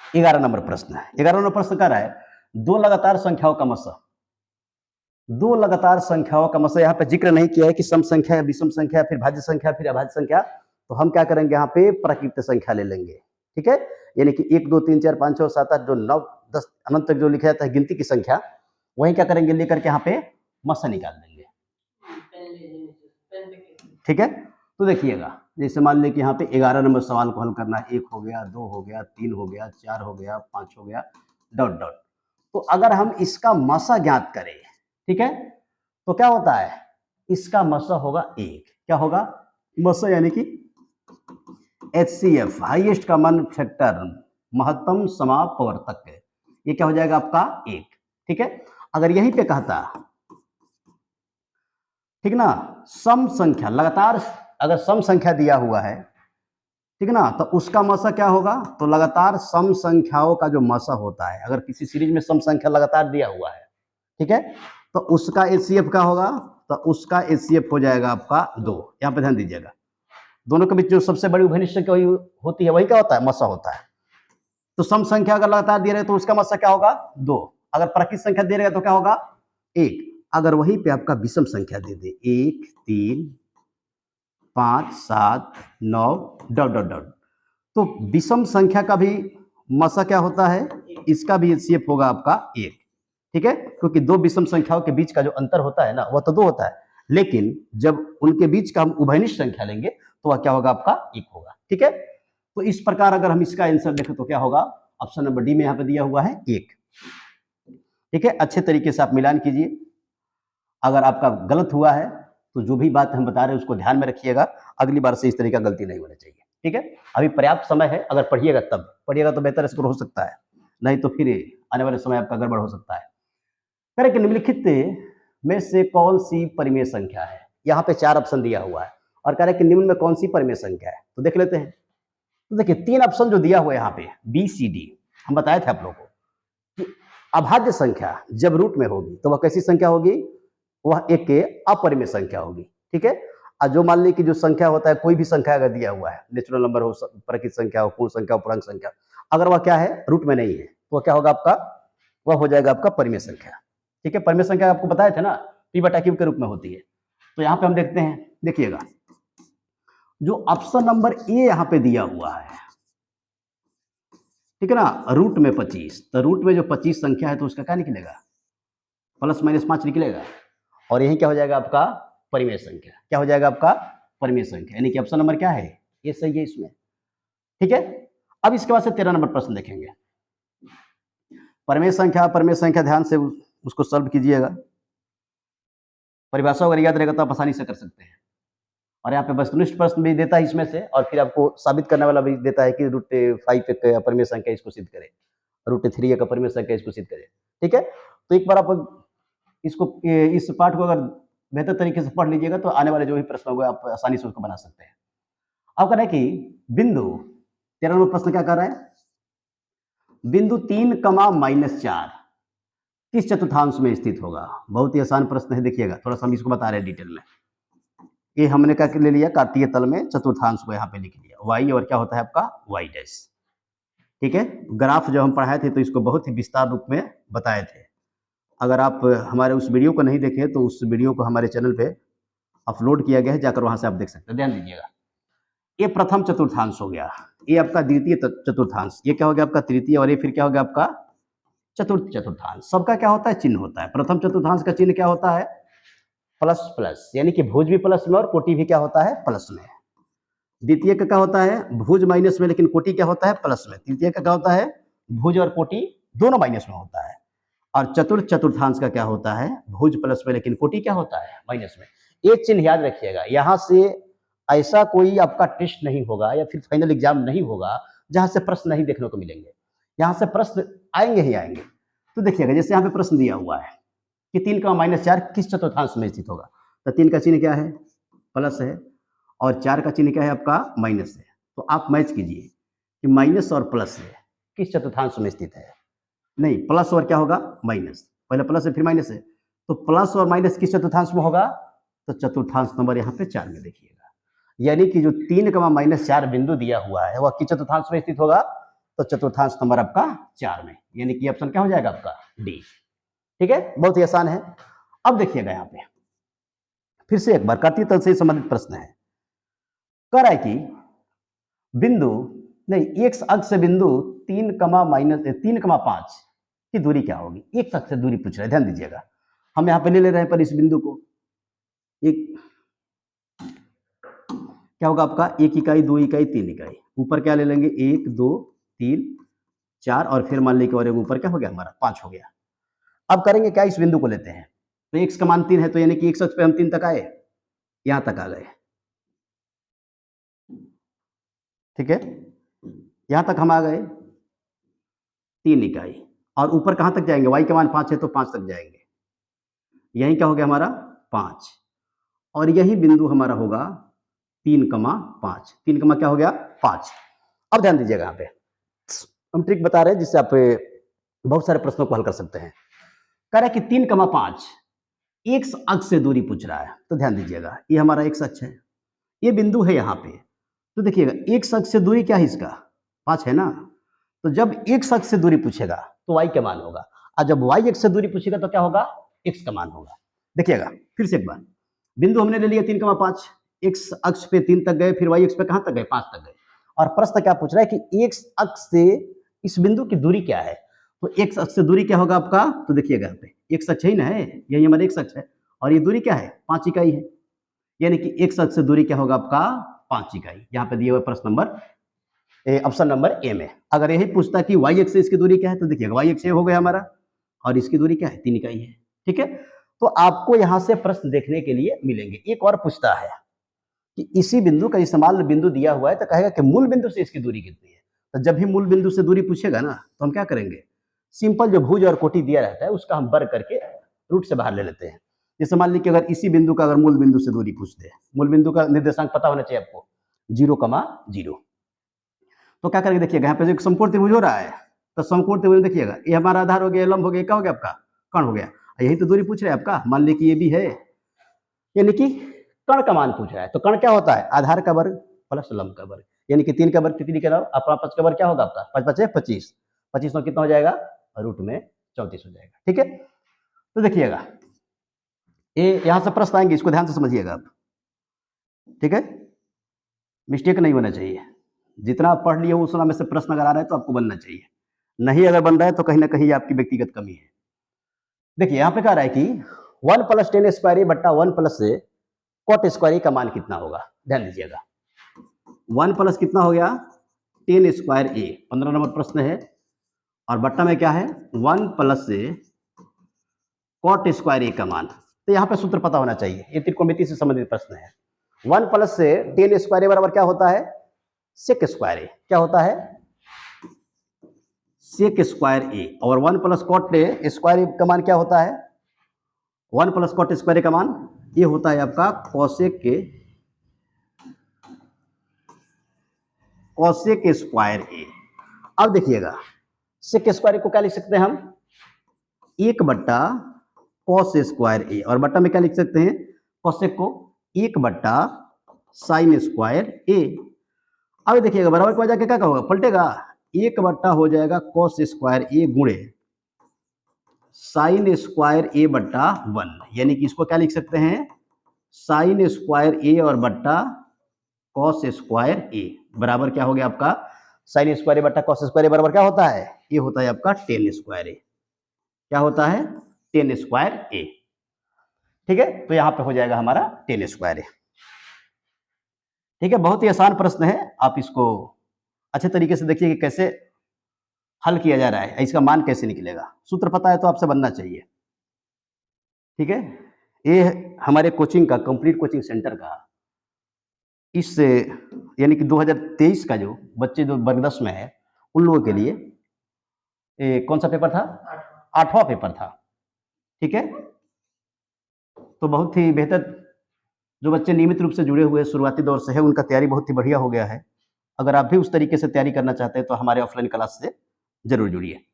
11 नंबर प्रश्न है। 11 नंबर प्रश्न कह रहा है दो लगातार संख्याओं का मसा, दो लगातार संख्याओं का मसा। यहाँ पे जिक्र नहीं किया है कि सम संख्या, विषम संख्या, फिर भाज्य संख्या, फिर अभाज्य संख्या, तो हम क्या करेंगे यहाँ पे प्राकृत संख्या ले लेंगे। ठीक है, यानी कि 1 2 3 4 5 6 7 8 जो 9 10 अनंत तक जो लिखा जाता है गिनती की संख्या, वही क्या करेंगे लेकर के यहाँ पे मसा निकाल देंगे। ठीक है, तो देखिएगा, जैसे मान लें कि यहाँ पे 11 नंबर सवाल को हल करना है, 1 हो गया, 2 हो गया, 3 हो गया, 4 हो गया, 5 हो गया, डॉट डॉट। तो अगर हम इसका मसा ज्ञात करें, ठीक है, तो क्या होता है, इसका मसा होगा 1। क्या होगा मसा, यानी कि HCF, हाईएस्ट कॉमन फैक्टर, महत्तम समापवर्तक, ये क्या हो जाएगा आपका 1। ठीक है, अगर यहीं पे कहता, ठीक ना, सम संख्या लगातार, अगर सम संख्या दिया हुआ है, ठीक ना, तो उसका मसा क्या होगा, तो लगातार सम संख्याओं का जो मसा होता है, अगर किसी सीरीज में सम संख्या लगातार दिया हुआ है, ठीक है, तो उसका HCF क्या होगा, तो उसका HCF हो जाएगा आपका 2। यहां पे ध्यान दीजिएगा, दोनों के बीच जो सबसे बड़ी उभयनिष्ठ संख्या होती है वही क्या होता है मसा होता है। तो सम संख्या अगर लगातार दे रहे तो उसका मसा क्या होगा 2, अगर प्राकृत संख्या दे रहे तो क्या होगा 1, अगर वहीं पे आपका विषम संख्या दे दे 1 3 5 7 9 डॉट डॉट डॉट, तो विषम संख्या का भी मसा क्या होता है, इसका भी HCF होगा आपका 1। ठीक है, क्योंकि दो विषम संख्याओं के बीच का जो अंतर होता है ना वह तो 2 होता है, लेकिन जब उनके बीच का हम उभयनिष्ठ संख्या लेंगे तो वह क्या होगा आपका 1 होगा। ठीक है, तो इस प्रकार अगर हम इसका आंसर देखें तो क्या होगा, ऑप्शन नंबर डी में यहाँ पे दिया हुआ है 1। ठीक है, अच्छे तरीके से आप मिलान कीजिए। अगर आपका गलत हुआ है तो जो भी बात हम बता रहे हैं उसको ध्यान में रखिएगा, अगली बार से इस तरह का गलती नहीं होना चाहिए। ठीक है, अभी पर्याप्त समय है, अगर पढ़िएगा तब पढ़िएगा तो बेहतर स्कोर हो सकता है, नहीं तो फिर आने वाले समय आपका गड़बड़ हो सकता है। करें कि निम्नलिखित में से कौन सी परिमेय संख्या है, यहाँ पे 4 ऑप्शन दिया हुआ है और कह रहे हैं कि निम्न में कौन सी परिमेय संख्या है, तो देख लेते हैं। तो देखिए 3 ऑप्शन जो दिया हुआ है यहाँ पे BCD, हम बताए थे आप लोगों को कि अभाज्य संख्या जब रूट में होगी तो वह कैसी संख्या होगी, वह एक के अपरिमेय संख्या होगी। ठीक है, और जो मान ली कि जो संख्या होता है, कोई भी संख्या अगर दिया हुआ है, नेचुरल नंबर हो, प्राकृत संख्या हो, पूर्ण संख्या हो, पूर्णांक संख्या, अगर वह क्या है रूट में नहीं है तो वह क्या होगा आपका, वह हो जाएगा आपका परिमेय संख्या। ठीक है, परिमेय संख्या आपको बताए थे ना P/Q के रूप में होती है। तो यहाँ पे हम देखते हैं, देखिएगा जो ऑप्शन नंबर ए यहाँ पे दिया हुआ है, ठीक है ना, रूट में 25, तो रूट में जो 25 संख्या है तो उसका क्या निकलेगा ±5 निकलेगा, और यही क्या हो जाएगा आपका परिमेय संख्या। क्या हो जाएगा आपका परिमेय संख्या, यानी कि ऑप्शन नंबर क्या है ये सही है इसमें। ठीक है, अब इसके बाद से 13 नंबर प्रश्न देखेंगे। परिमेय संख्या ध्यान से उसको सॉल्व कीजिएगा, परिभाषा अगर याद रहेगा तो आप आसानी से कर सकते हैं। और यहाँ पे वस्तुनिष्ठ प्रश्न भी देता है इसमें से, और फिर आपको साबित करने वाला भी देता है कि √5 एक अपरिमेय संख्या, इसको सिद्ध करें, √3 एक अपरिमेय संख्या, इसको सिद्ध करें। ठीक है, तो एक बार आप इसको इस पाठ को अगर बेहतर तरीके से पढ़ लीजिएगा तो आने वाले जो भी प्रश्न होंगे आप आसानी से उसको बना सकते हैं। अब कह रहे हैं कि बिंदु 13 नंबर प्रश्न क्या कर रहा है, बिंदु 3, -4 किस चतुर्थांश में स्थित होगा? बहुत ही आसान प्रश्न है, देखिएगा थोड़ा सा हम इसको बता रहे हैं डिटेल में। ये हमने क्या ले लिया, कार्तीय तल में चतुर्थांश को यहाँ पे लिख लिया, वाई और क्या होता है आपका वाई डैश। ठीक है, ग्राफ जब हम पढ़ाए थे तो इसको बहुत ही विस्तार रूप में बताए थे। अगर आप हमारे उस वीडियो को नहीं देखे तो उस वीडियो को हमारे चैनल पे अपलोड किया गया है, जाकर वहां से आप देख सकते हैं। ध्यान दीजिएगा, ये प्रथम चतुर्थांश हो गया, ये आपका द्वितीय चतुर्थांश, ये क्या हो गया आपका तृतीय, और ये फिर क्या हो गया आपका चतुर्थ चतुर्थांश। सबका क्या होता है, चिन्ह होता है। प्रथम चतुर्थांश का चिन्ह क्या होता है, प्लस प्लस, यानी कि भुज भी प्लस में और कोटि भी क्या होता है, प्लस में। द्वितीय का क्या होता है, भुज माइनस में, लेकिन कोटि क्या होता है, प्लस में। तृतीय का क्या होता है, भुज और कोटि दोनों माइनस में होता है। और चतुर्थ चतुर्थांश का क्या होता है, भुज प्लस में, लेकिन कोटि क्या होता है, माइनस में। एक चिन्ह याद रखिएगा, यहां से ऐसा कोई आपका टेस्ट नहीं होगा या फिर फाइनल एग्जाम नहीं होगा जहां से प्रश्न नहीं देखने को मिलेंगे। यहां से प्रश्न आएंगे ही आएंगे। तो देखिएगा, जैसे यहाँ पे प्रश्न दिया हुआ है कि 3 का -4 किस चतुर्थांश में स्थित होगा, तो 3 का चिन्ह क्या है, प्लस है, और 4 का चिन्ह क्या है आपका, माइनस है। तो आप मैच कीजिए कि माइनस और प्लस है किस चतुर्थांश में स्थित है। नहीं, प्लस और क्या होगा, माइनस, पहले प्लस है फिर माइनस है, तो प्लस और माइनस किस चतुर्थांश में होगा, तो चतुर्थांश नंबर यहाँ पे 4 में देखिएगा। यानी कि जो 3 का -4 बिंदु दिया हुआ है वह किस चतुर्थांश में स्थित होगा, तो चतुर्थांश नंबर आपका 4 में, यानी कि ऑप्शन क्या हो जाएगा आपका डी। ठीक है, बहुत ही आसान है। अब देखिएगा यहाँ पे फिर से एक बार कार्तीय तल से संबंधित प्रश्न है। कह रहा है कि बिंदु नहीं, एक्स अक्ष से बिंदु 3,-5 की दूरी क्या होगी, एक अक्ष से दूरी पूछ रहा है। ध्यान दीजिएगा, हम यहाँ पे ले रहे हैं पर इस बिंदु को, एक क्या होगा आपका, 1 इकाई, 2 इकाई, 3 इकाई, ऊपर क्या ले लेंगे, 1 2 3 4, और फिर मान लीजिए ऊपर क्या हो गया हमारा 5 हो गया। अब करेंगे क्या, इस बिंदु को लेते हैं, तो x का मान 3 है, तो यानी कि x अक्ष पे हम 3 तक आए, यहां तक आ गए। ठीक है, यहां तक हम आ गए 3 इकाई, और ऊपर कहां तक जाएंगे, y का मान 5 है तो 5 तक जाएंगे, यही क्या हो गया हमारा 5, और यही बिंदु हमारा होगा 3,5, 3, क्या हो गया 5। अब ध्यान दीजिएगा, यहाँ पे हम ट्रिक बता रहे हैं जिससे आप बहुत सारे प्रश्नों को हल कर सकते हैं। कह रहा है कि 3,5 एक्स अक्ष से दूरी पूछ रहा है, तो ध्यान दीजिएगा, ये हमारा एक्स अक्ष है, ये बिंदु है यहाँ पे, तो देखिएगा एक्स अक्ष से दूरी क्या है इसका, 5 है ना, तो जब एक्स अक्ष से दूरी पूछेगा तो वाई का मान होगा, और जब वाई अक्ष से दूरी पूछेगा तो क्या होगा, एक्स का मान होगा। देखिएगा फिर से एक बार, बिंदु हमने ले लिया 3,5, एक्स अक्ष पे 3 तक गए, फिर वाई अक्ष पे कहां तक गए, 5 तक गए, और प्रश्न क्या पूछ रहा है कि एक्स अक्ष से इस बिंदु की दूरी क्या है, तो एक्स अक्ष से दूरी क्या होगा आपका, तो देखिएगा यहाँ पे एक्स अक्ष ही ना है, यही हमारा एक्स अक्ष है, और ये दूरी क्या है, 5 इकाई है, यानी कि एक्स अक्ष से दूरी क्या होगा आपका 5 इकाई। यहाँ पे दिए हुए प्रश्न नंबर ऑप्शन नंबर ए में। अगर यही पूछता कि वाई एक्स से इसकी दूरी क्या है, तो देखिएगा वाई एक्स हो गया हमारा, और इसकी दूरी क्या है, 3 इकाई है। ठीक है, तो आपको यहाँ से प्रश्न देखने के लिए मिलेंगे। एक और पूछता है कि इसी बिंदु का इस्तेमाल बिंदु दिया हुआ है, तो कहेगा कि मूल बिंदु से इसकी दूरी कितनी है, तो जब भी मूल बिंदु से दूरी पूछेगा ना, तो हम क्या करेंगे, सिंपल जो भुज और कोटि दिया रहता है उसका हम वर्ग करके रूट से बाहर ले लेते हैं। जैसे मान लीजिए अगर इसी बिंदु का अगर मूल बिंदु से दूरी पूछते हैं, मूल बिंदु का निर्देशांक पता होना चाहिए आपको, 0,0, तो क्या करेंगे, देखिएगा यहाँ पे जो समकोण त्रिभुज हो रहा है, तो समकोण त्रिभुज देखिएगा, ये हमारा आधार हो गया, लंब हो गया, क्या हो गया आपका कर्ण हो गया, यही तो दूरी पूछ रहे हैं आपका, मान लीजिए कि ये भी है, यानी कि कर्ण का मान पूछ रहा है, तो कर्ण क्या होता है, आधार का वर्ग प्लस लंब का वर्ग, यानी कि 3 का वर्ग कितनी के अलावा अपना 5 का वर्ग क्या होगा आपका, 5 5 25, 25 में कितना हो जाएगा, रूट में 34 हो जाएगा। ठीक है, तो देखिएगा ये यहां से प्रश्न आएंगे, इसको ध्यान से समझिएगा आप। ठीक है, मिस्टेक नहीं होना चाहिए, जितना आप पढ़ लिए उस समय से प्रश्न अगर आ रहा है तो आपको बनना चाहिए, नहीं अगर बन रहा है तो कहीं ना कहीं आपकी व्यक्तिगत कमी है। देखिए यहाँ पे कह रहा है कि 1 + 10 स्क्वायर ए बट्टा 1 + कॉट स्क्वायर ए का मान कितना होगा। ध्यान दीजिएगा, 1 प्लस कितना हो गया 10 स्क्वायर ए, 15 नंबर प्रश्न है, और बट्टा में क्या है 1 प्लस कॉट स्क्वायर ए का मान। तो यहाँ पे सूत्र पता होना चाहिए, ये त्रिकोणमिति से संबंधित प्रश्न है। 1 प्लस 10 स्क्वायर ए बराबर क्या होता है, सेक स्क्वायर ए, क्या होता है सेक स्क्वायर ए, और 1 प्लस कॉट स्क्वायर ए का मान क्या होता है, 1 प्लस कॉट स्क्वायर ए का मान ये होता है आपका कॉसेक स्क्वायर ए। अब देखिएगा सेक स्क्वायर को क्या लिख सकते हैं हम, 1 बट्टा कॉस स्क्वायर ए, और बट्टा में क्या लिख सकते हैं, कोसेक को 1 बट्टा साइन स्क्वायर ए। अब देखिएगा बराबर के बाद जाके क्या होगा, पलटेगा, 1 बट्टा हो जाएगा कॉस स्क्वायर ए गुणे साइन स्क्वायर ए बट्टा 1, यानी कि इसको क्या लिख सकते हैं, साइन स्क्वायर ए और बट्टा कॉस स्क्वायर ए बराबर क्या हो गया आपका, साइन स्क्वायर ए बट्टा कॉस स्क्वायर ए बराबर क्या होता है, ये होता है आपका टेन स्क्वायर ए। क्या होता है, टेन स्क्वायर ए। ठीक है, तो यहां पे हो जाएगा हमारा टेन स्क्वायर ए। ठीक है, बहुत ही आसान प्रश्न है, आप इसको अच्छे तरीके से देखिए कि कैसे हल किया जा रहा है, इसका मान कैसे निकलेगा। सूत्र पता है तो आपसे बनना चाहिए। ठीक है, ये हमारे कोचिंग का, कंप्लीट कोचिंग सेंटर का, इस यानी कि 2023 का जो बच्चे जो वर्ग 10 में है उन लोगों के लिए कौन सा पेपर था, 8वां पेपर था। ठीक है, तो बहुत ही बेहतर, जो बच्चे नियमित रूप से जुड़े हुए शुरुआती दौर से है उनका तैयारी बहुत ही बढ़िया हो गया है। अगर आप भी उस तरीके से तैयारी करना चाहते हैं तो हमारे ऑफलाइन क्लास से जरूर जुड़िए।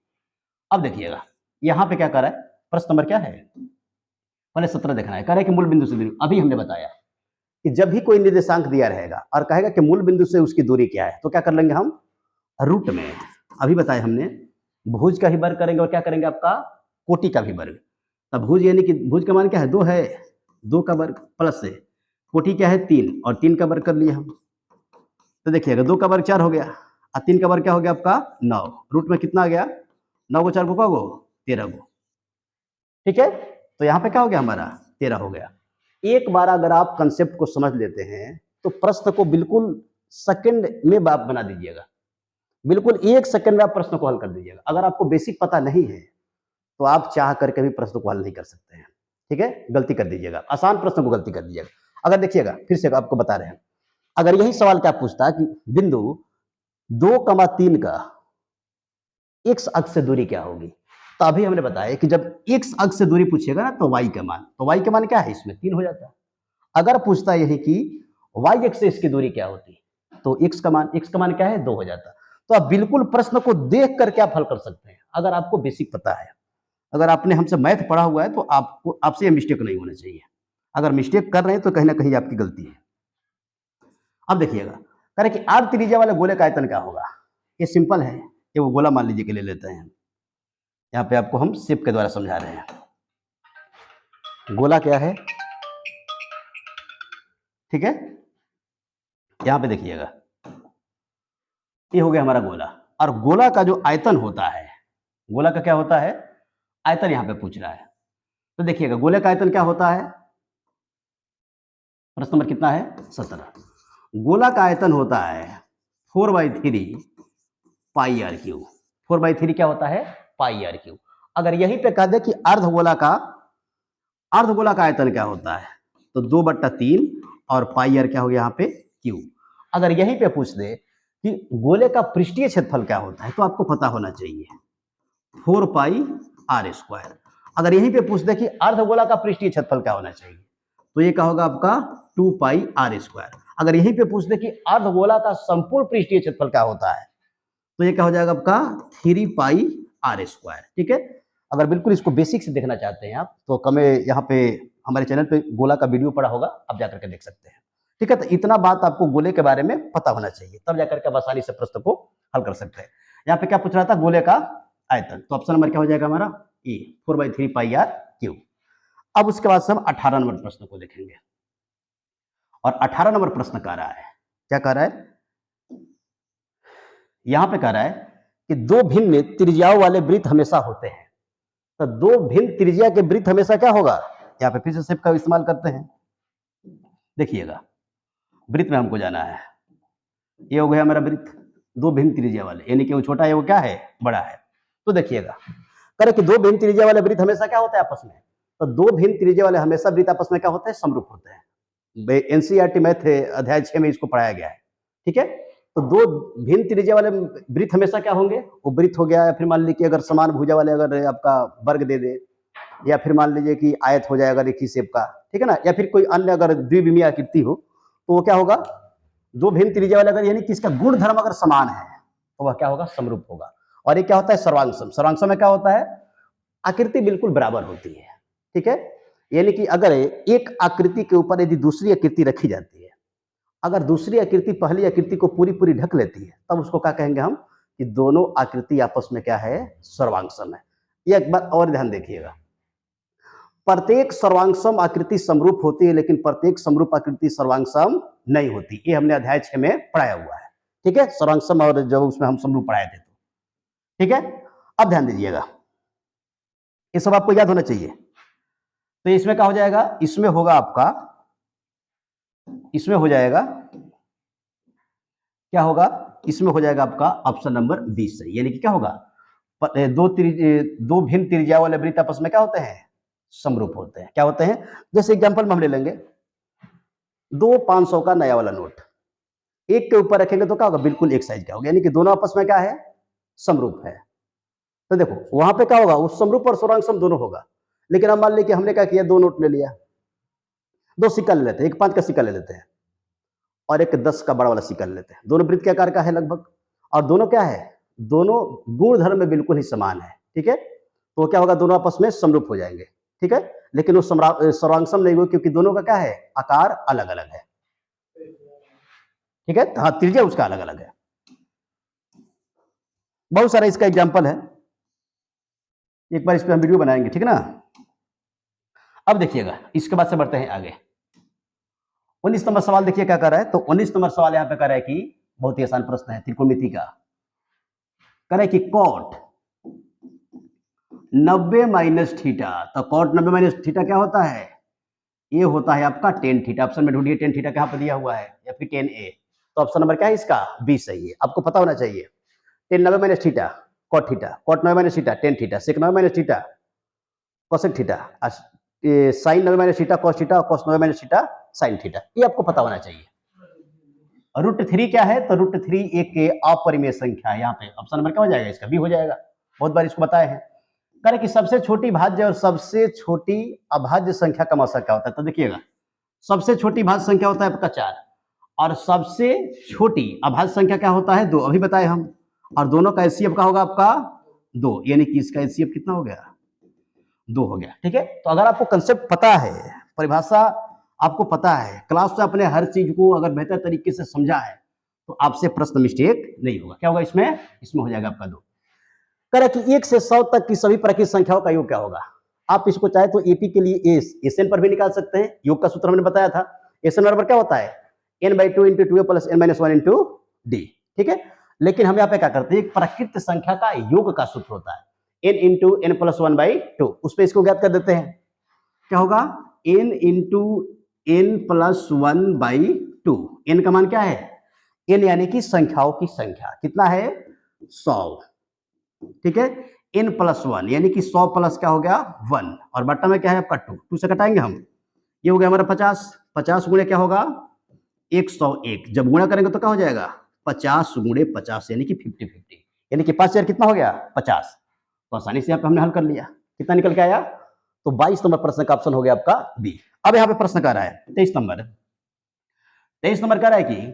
अब देखिएगा यहाँ पे क्या कर रहा है, प्रश्न नंबर क्या है, पहले 17 देखना है। कह रहा है कि मूल बिंदु से बिंदु, अभी हमने बताया कि जब भी कोई निर्देशांक दिया रहेगा और कहेगा कि मूल बिंदु से उसकी दूरी क्या है, तो क्या कर लेंगे हम, रूट में, अभी बताया हमने, भुज का ही वर्ग करेंगे और क्या करेंगे आपका, कोटि का भी वर्ग। तब भुज यानी कि भुज का मान क्या है, 2 है, 2 का वर्ग प्लस से कोटि क्या है 3, और 3 का वर्ग कर लिया हम। तो देखिएगा 2 का वर्ग 4 हो गया और 3 का वर्ग क्या हो गया आपका 9, रूट में कितना आ गया, 9 को 4 को क्या हो, 13 को। ठीक है, तो यहाँ पे क्या हो गया हमारा 13 हो गया। एक बार अगर आप कंसेप्ट को समझ लेते हैं तो प्रश्न को बिल्कुल सेकंड में आप बना दीजिएगा, बिल्कुल 1 सेकंड में आप प्रश्न को हल कर दीजिएगा। अगर आपको बेसिक पता नहीं है तो आप चाह करके भी प्रश्न को हल नहीं कर सकते हैं। ठीक है, गलती कर दीजिएगा, आसान प्रश्न को गलती कर दीजिएगा। अगर देखिएगा फिर से आपको बता रहे हैं, अगर यही सवाल क्या पूछता कि बिंदु 2,3 का x अक्ष से दूरी क्या होगी, तो अभी हमने बताया कि जब x अक्ष से दूरी पूछेगा ना तो y का मान, तो y का मान क्या है, इसमें 3 हो जाता है। अगर पूछता यही कि y अक्ष से इसकी दूरी क्या होती, तो x का मान क्या है, 2 हो जाता। तो आप बिल्कुल प्रश्न को देख करके आप हल कर सकते हैं अगर आपको बेसिक पता है। अगर आपने हमसे मैथ पढ़ा हुआ है तो आपको, आपसे ये मिस्टेक नहीं होना चाहिए। अगर मिस्टेक कर रहे हैं तो कहीं ना कहीं आपकी गलती है। अब देखिएगा, कह रहे कि आर्क त्रिज्या वाले गोले का आयतन क्या होगा। ये सिंपल है, ये वो गोला मान लीजिए के ले लेते हैं। यहाँ पे आपको हम शेप के द्वारा समझा रहे हैं। गोला क्या है, ठीक है, यहाँ पे देखिएगा, ये हो गया हमारा गोला, और गोला का जो आयतन होता है, गोला का क्या होता है, आयतन यहाँ पे पूछ रहा है। तो देखिएगा गोले का आयतन क्या होता है, प्रश्न नंबर कितना है, 17। गोला का आयतन होता है 4/3 पाई आर क्यूब। 4/3 क्या होता है, पाई आर क्यूब। अगर यहीं पे कह दे कि अर्धगोला का आयतन क्या होता है, तो 2/3 और पाई आर क्या हो गया यहाँ पे क्यूब। अगर यहीं पे पूछ दे कि गोले का पृष्ठीय क्षेत्रफल क्या होता है, तो आपको पता होना चाहिए 4 पाई आर स्क्वायर। अगर यहीं पे पूछ दे कि अर्धगोला का पृष्ठीय क्षेत्रफल क्या होना चाहिए, तो ये क्या होगा आपका 2 पाई आर स्क्वायर। अगर यहीं पे पूछ दे कि अर्धगोला का संपूर्ण पृष्ठीय क्षेत्रफल क्या होता है, तो ये क्या हो जाएगा आपका 3 पाई आर स्क्वायर। ठीक है, अगर बिल्कुल इसको बेसिक से देखना चाहते हैं आप तो कमें यहाँ पे हमारे चैनल पे गोला का वीडियो पड़ा होगा, आप जाकर के देख सकते हैं। ठीक है, तो इतना बात आपको गोले के बारे में पता होना चाहिए, तब जाकर के आप आसानी से प्रश्न को हल कर सकते हैं। यहाँ पे क्या पूछ रहा था, गोले का आयतन, तो ऑप्शन नंबर क्या हो जाएगा हमारा ए, 4/3 पाई आर क्यूब। अब उसके बाद से हम 18 नंबर प्रश्न को देखेंगे, और 18 नंबर प्रश्न कह रहा है, क्या कह रहा है, यहां पे कह रहा है कि 2 भिन्न त्रिज्याओं वाले वृत्त हमेशा होते हैं। तो 2 भिन्न त्रिज्या के वृत्त हमेशा क्या होगा, यहाँ पे फिर से शेप का इस्तेमाल करते हैं। देखिएगा वृत्त में हमको जाना है, ये हो गया हमारा वृत्त 2 भिन्न त्रिज्या वाले, यानी कि वो छोटा है वो क्या है, बड़ा है। तो देखिएगा करे कि 2 भिन्न त्रिज्या वाले वृत्त हमेशा क्या होता है आपस में, तो 2 भिन्न त्रिज्या वाले हमेशा वृत्त आपस में क्या होते हैं, समरूप होते हैं। एनसीईआरटी मैथ अध्याय 6 में इसको पढ़ाया गया है। ठीक है, तो 2 भिन्न त्रिज्या वाले वृत्त हमेशा क्या होंगे, वो वृत्त हो गया, या फिर मान लीजिए अगर समान भुजा वाले अगर आपका वर्ग दे दे, या फिर मान लीजिए कि आयत हो जाएगा रेखी शेप का, ठीक है ना, या फिर कोई अन्य अगर द्विविमीय आकृति हो, तो वो क्या होगा, 2 भिन्न त्रिज्या वाले अगर यानी कि इसका गुण धर्म अगर समान है तो वह क्या होगा, समरूप होगा। और ये क्या होता है, सर्वांशम। सर्वांशम में क्या होता है, आकृति बिल्कुल बराबर होती है, ठीक है। यानी कि अगर एक आकृति के ऊपर यदि दूसरी आकृति रखी जाती है, अगर दूसरी आकृति पहली आकृति को पूरी पूरी ढक लेती है, तब उसको क्या कहेंगे हम कि दोनों आकृति आपस में क्या है, सर्वांगसम है। ये एक बात और ध्यान देखिएगा, प्रत्येक सर्वांगसम आकृति समरूप होती है, लेकिन प्रत्येक समरूप आकृति सर्वांगसम नहीं होती। ये हमने अध्याय 6 में पढ़ाया हुआ है, ठीक है। सर्वांगसम और जब उसमें हम समरूप पढ़ाए थे, तो ठीक है। अब ध्यान दीजिएगा, ये सब आपको याद होना चाहिए। तो इसमें क्या हो जाएगा, इसमें होगा आपका, इसमें हो जाएगा, क्या होगा, इसमें हो जाएगा आपका ऑप्शन नंबर 20 सही। यानी कि क्या होगा, दो भिन्न त्रिज्या वाले वृत्त आपस में क्या होते हैं, समरूप होते हैं। क्या होते हैं, जैसे एग्जांपल में हम ले लेंगे, दो 500 का नया वाला नोट एक के ऊपर रखेंगे तो क्या होगा, बिल्कुल एक साइज का होगा, यानी कि दोनों आपस में क्या है, समरूप है। तो देखो वहां पे क्या होगा, वो समरूप और सर्वांगसम दोनों होगा। लेकिन अब मान लीजिए कि हमने क्या किया, दो नोट ले लिया, दो सिक्का ले लेते हैं, एक 5 का सिक्का ले लेते हैं और एक 10 का बड़ा वाला सिक्का ले लेते हैं। दोनों वृत्त के आकार का है लगभग, और दोनों क्या है, दोनों गुण धर्म में बिल्कुल ही समान है, ठीक है। तो क्या होगा, दोनों आपस में समरूप हो जाएंगे, ठीक है। लेकिन वो सर्वांगसम नहीं हुआ, क्योंकि दोनों का क्या है, आकार अलग अलग है, ठीक है। हाँ, त्रिज्या उसका अलग अलग है। बहुत सारा इसका एग्जाम्पल है, एक बार इस पर हम वीडियो बनाएंगे, ठीक है ना। अब देखिएगा, इसके बाद से बढ़ते हैं आगे। 19 नंबर सवाल देखिए क्या कर रहा है। तो 19 नंबर सवाल यहां पे कर रहा है कि बहुत ही आसान प्रश्न है, त्रिकोणमिति का। कर रहा है कि कॉट 90 माइनस थीटा। तो कॉट 90 माइनस थीटा क्या होता है, ये होता है आपका टेन थीटा। ऑप्शन में ढूंढिए टेन थीटा कहां पर दिया हुआ है, या फिर टेन ए। तो ऑप्शन नंबर क्या है इसका, 20 सही है। आपको पता होना चाहिए, tan 90 minus theta cot theta, cot 90 minus theta tan theta, sec 90 minus theta cosec theta, sine 90 minus theta cos theta, cos 90 minus theta sine theta. ये आपको पता होना चाहिए। √3 क्या है, तो √3 एक अपरिमेय संख्या है। यहाँ पे ऑप्शन नंबर क्या हो जाएगा इसका, बी हो जाएगा। बहुत बार इसको बताए हैं। कह रहे कि सबसे छोटी भाज्य और सबसे छोटी अभाज्य संख्या का औसत क्या होता है। तो देखिएगा, सबसे छोटी भाज्य संख्या होता है आपका 4, और सबसे छोटी अभाज्य संख्या क्या होता है, 2, अभी बताए हम। और दोनों का एचसीएफ का होगा आपका 2, यानी कि इसका एचसीएफ कितना हो गया, 2 हो गया, ठीक है। तो अगर आपको कंसेप्ट पता है, परिभाषा आपको पता है, क्लास से अपने हर चीज को अगर बेहतर तरीके से समझा है, तो आपसे प्रश्न मिस्टेक नहीं होगा। क्या होगा इसमें, इसमें हो जाएगा आपका 2। कह रहा कि 1 से 100 तक की सभी प्राकृतिक संख्याओं का योग क्या होगा। आप इसको चाहे तो एपी के लिए एसएन पर भी निकाल सकते हैं। योग का सूत्र हमने बताया था, एसएन बराबर क्या होता है, n/2 × 2a + n-1 × d, ठीक है। लेकिन हम यहाँ पे क्या करते हैं, एक प्राकृत संख्या का योग का सूत्र होता है n × n + 1/2। उस पर इसको ज्ञात कर देते हैं, क्या होगा, n × n + 1/2। n का मान क्या है, n यानी कि संख्याओं की संख्या, कितना है, 100, ठीक है। n + 1 यानी कि 100 प्लस क्या हो गया 1, और बट्टा में क्या है आपका 2, 2 से कटाएंगे हम, ये हो गया हमारा 50, 50 गुणे क्या होगा 101। जब गुणा करेंगे तो क्या हो जाएगा 50 गुणे 50 यानी कि 50-50, यानी कि 5000 कितना हो गया 50। तो आसानी से यहाँ पे हमने हल कर लिया, कितना निकल के आया, तो 22 नंबर प्रश्न का ऑप्शन हो गया आपका बी। अब यहाँ पे प्रश्न कर रहा है 23 नंबर, 23 नंबर कह रहा है कि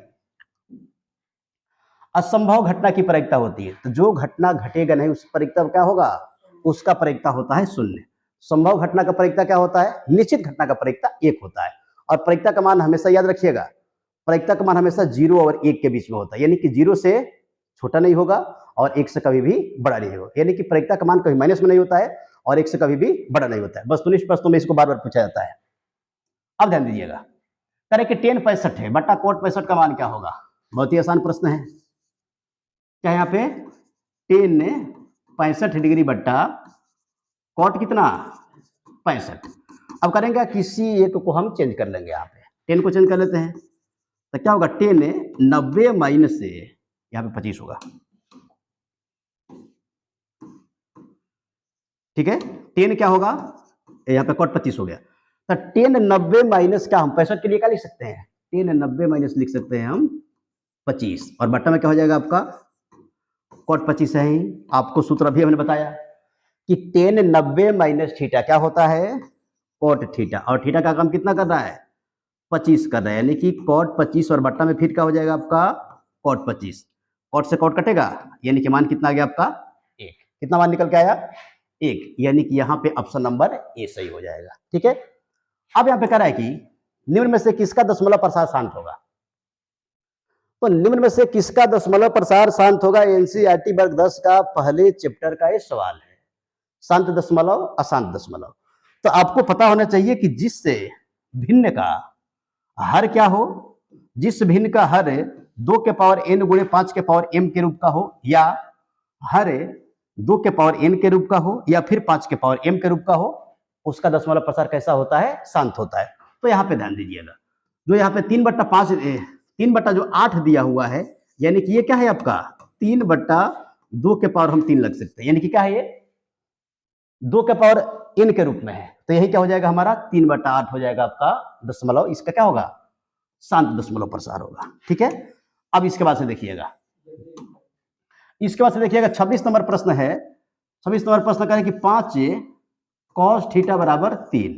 असंभव घटना की प्रायिकता होती है। तो जो घटना घटेगा नहीं उस प्रायिकता क्या होगा, उसका प्रायिकता होता है 0। संभव घटना का प्रायिकता क्या होता है, निश्चित घटना का प्रायिकता 1 होता है। और प्रायिकता का मान हमेशा याद रखिएगा, प्रायिकता का मान हमेशा 0 और 1 के बीच में होता है, यानी कि 0 से छोटा नहीं होगा और 1 से कभी भी बड़ा नहीं होगा। यानी कि प्रायिकता का मान कभी माइनस में नहीं होता है और 1 से कभी भी बड़ा नहीं होता है। वस्तुनिष्ठ प्रश्नों में इसको बार बार पूछा जाता है। अब ध्यान दीजिएगा, कह रहे कि tan 65 है बटा cot 65 का मान क्या होगा। बहुत ही आसान प्रश्न है, क्या यहाँ पे tan 65 डिग्री बट्टा cot कितना 65। अब करेंगे किसी एक को हम चेंज कर लेंगे, यहाँ पे tan को चेंज कर लेते हैं, तो क्या होगा tan 90 माइनस से यहाँ पे 25 होगा, ठीक है। tan क्या होगा, यहाँ पे cot 25 हो गया, तो tan 90 माइनस क्या हम 65 के लिए क्या लिख सकते हैं, tan 90 माइनस लिख सकते हैं हम 25, और बट्टा में क्या हो जाएगा आपका cot 25 है ही। आपको सूत्र अभी हमने बताया कि tan 90 माइनस थीटा क्या होता है cot थीटा, और थीटा का काम कितना कर रहा है 25 कर रहा है, यानी कि cot 25 और बट्टा में फिर क्या हो जाएगा आपका cot 25, cot से cot कटेगा यानी कि मान कितना आ गया आपका 1। कितना मान निकल के आया 1, यानी कि यहाँ पे ऑप्शन नंबर ए सही हो जाएगा। ठीक है, अब यहाँ पे कह रहा है कि निम्न में से किसका दशमलव प्रसार शांत होगा। तो निम्न में से किसका दशमलव प्रसार शांत होगा, एनसीईआरटी वर्ग 10 का पहले चैप्टर का ये सवाल है। शांत दशमलव, अशांत दशमलव। तो आपको पता होना चाहिए कि जिससे भिन्न का हर क्या हो, जिस भिन्न का हर 2 के पावर n गुणे 5 के पावर m के रूप का हो, या हर 2 के पावर n के रूप का हो, या फिर 5 के पावर m के रूप का हो, उसका दशमलव प्रसार कैसा होता है, शांत होता है। तो यहाँ पे ध्यान दीजिएगा, जो यहाँ पे 3/5 3 जो 8 दिया हुआ है, यानी कि ये क्या है आपका 3/2 के पावर हम 3 लग सकते हैं, यानी कि क्या है ये 2 के पावर n के रूप में है। तो यही क्या हो जाएगा हमारा 3/8 हो जाएगा आपका दशमलव, इसका क्या होगा शांत दशमलव प्रसार होगा। ठीक है, अब इसके बाद से देखिएगा, इसके बाद से देखिएगा 26 नंबर प्रश्न है। 26 नंबर प्रश्न कह रहे कि 5 cos थीटा बराबर 3।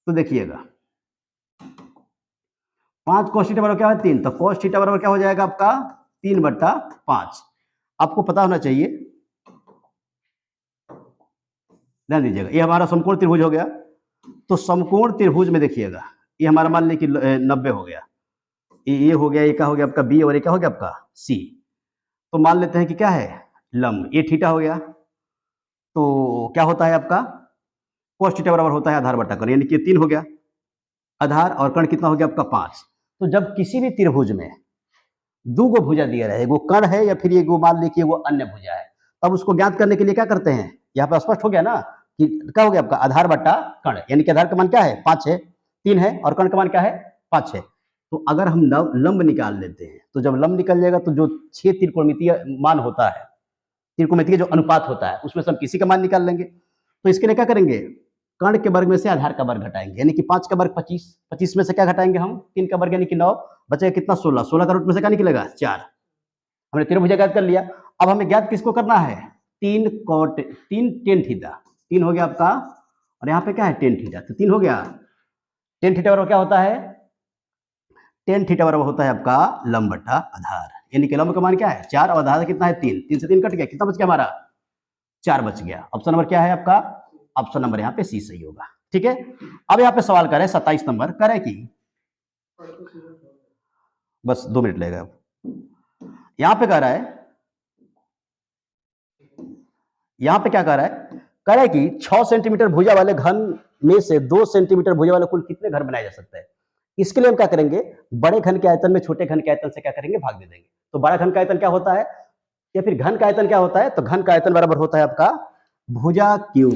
तो देखिएगा 5 cos थीटा बराबर क्या है 3, तो cos थीटा बराबर क्या हो जाएगा आपका 3/5। आपको पता होना चाहिए, ध्यान दीजिएगा, ये हमारा समकोण त्रिभुज हो गया। तो समकोण त्रिभुज में देखिएगा, ये हमारा मान लीजिए कि 90 हो गया, ये हो गया, ये क्या हो गया आपका बी, और ये क्या हो गया आपका सी। तो मान लेते हैं कि क्या है लंब, ये थीटा हो गया। तो क्या होता है आपका cos थीटा बराबर होता है आधार बटा कर्ण, यानी कि 3 हो गया आधार, और कर्ण कितना हो गया आपका 5। तो जब किसी भी त्रिभुज में 2 गो भुजा दिया रहे, वो कर्ण है या फिर ये मान लीजिए वो अन्य भुजा है, तब उसको ज्ञात करने के लिए क्या करते हैं, यहाँ पे स्पष्ट हो गया ना कि क्या हो गया आपका आधार बटा कर्ण, यानी कि आधार का मान क्या है 5 है, 3 है, और कर्ण का मान क्या है 5 है। तो अगर हम लंब निकाल लेते हैं, तो जब लंब निकल जाएगा तो जो 6 त्रिकोणमितीय मान होता है, त्रिकोणमितीय जो अनुपात होता है, उसमें से हम किसी का मान निकाल लेंगे। तो इसके लिए क्या करेंगे, कर्ण के वर्ग में से आधार का वर्ग घटाएंगे, यानी कि 5 का वर्ग 25, 25 में से क्या घटाएंगे हम 3 का वर्ग यानी कि 9, बचेगा कितना 16, 16 का रूट में से क्या निकलेगा 4। हमने त्रिभुज ज्ञात कर लिया। अब हमें ज्ञात किसको करना है 3 tan थीटा, 3 हो गया आपका, और यहाँ पे क्या है tan थीटा, तो 3 हो गया। tan थीटा बराबर क्या होता है, tan थीटा बराबर होता है आपका लंब बटा आधार, यानी कि लंब का मान क्या है 4 और आधार कितना है 3, 3 से 3 कट गया, कितना बच गया हमारा 4 बच गया। ऑप्शन नंबर क्या है आपका, ऑप्शन नंबर यहाँ पे सी सही होगा। ठीक है, अब यहाँ पे सवाल करें 27 नंबर, करे कि बस 2 मिनट लगेगा। यहाँ पे कह रहा है, यहाँ पे क्या कह रहा है, कह रहा है कि 6 सेंटीमीटर भुजा वाले घन में से 2 सेंटीमीटर भुजा वाले कुल कितने घर बनाए जा सकते हैं। इसके लिए हम क्या करेंगे, बड़े घन के आयतन में छोटे घन के आयतन से क्या करेंगे भाग दे देंगे। तो बड़ा घन का आयतन क्या होता है, या फिर घन का आयतन क्या होता है, तो घन का आयतन बराबर होता है आपका भुजा क्यू,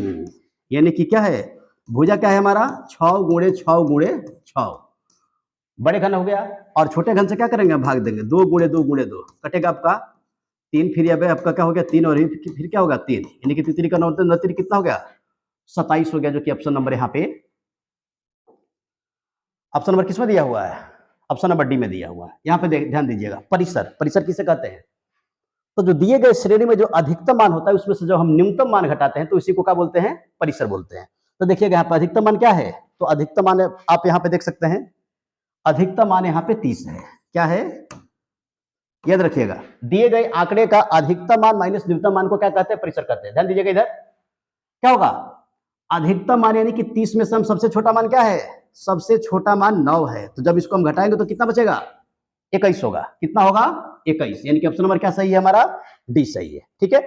यानी कि क्या है भुजा क्या है हमारा 6 गुणे 6 गुणे 6, बड़े घन हो गया, और छोटे घन से क्या करेंगे भाग देंगे, 2 गुणे 2 गुणे 2 कटेगा आपका 3, फिर यहाँ पे आपका क्या हो गया 3, और फिर क्या होगा 3, यानी कि 3 का 9 3 कितना हो गया 27 हो गया, जो कि ऑप्शन नंबर यहाँ पे ऑप्शन नंबर किसमें दिया हुआ है, ऑप्शन नंबर डी में दिया हुआ है। यहाँ पे ध्यान दीजिएगा, परिसर, परिसर किसे कहते हैं, तो जो दिए गए श्रेणी में जो अधिकतम मान होता है उसमें से जो हम न्यूनतम मान घटाते हैं तो इसी को क्या बोलते हैं परिसर बोलते हैं। तो देखिएगा यहाँ पे अधिकतम मान क्या है, तो अधिकतम मान आप यहाँ पे देख सकते हैं, अधिकतम मान यहाँ पे 30 है। क्या है याद रखिएगा, दिए गए आंकड़े का अधिकतम मान माइनस न्यूनतम मान को क्या कहते हैं परिसर कहते हैं। ध्यान दीजिएगा, इधर क्या होगा अधिकतम मान यानी कि 30 में से हम सबसे छोटा मान क्या है, सबसे छोटा मान 9 है, तो जब इसको हम घटाएंगे तो कितना बचेगा 21 होगा, कितना होगा 21, यानी कि ऑप्शन नंबर क्या सही है हमारा डी सही है। ठीक है,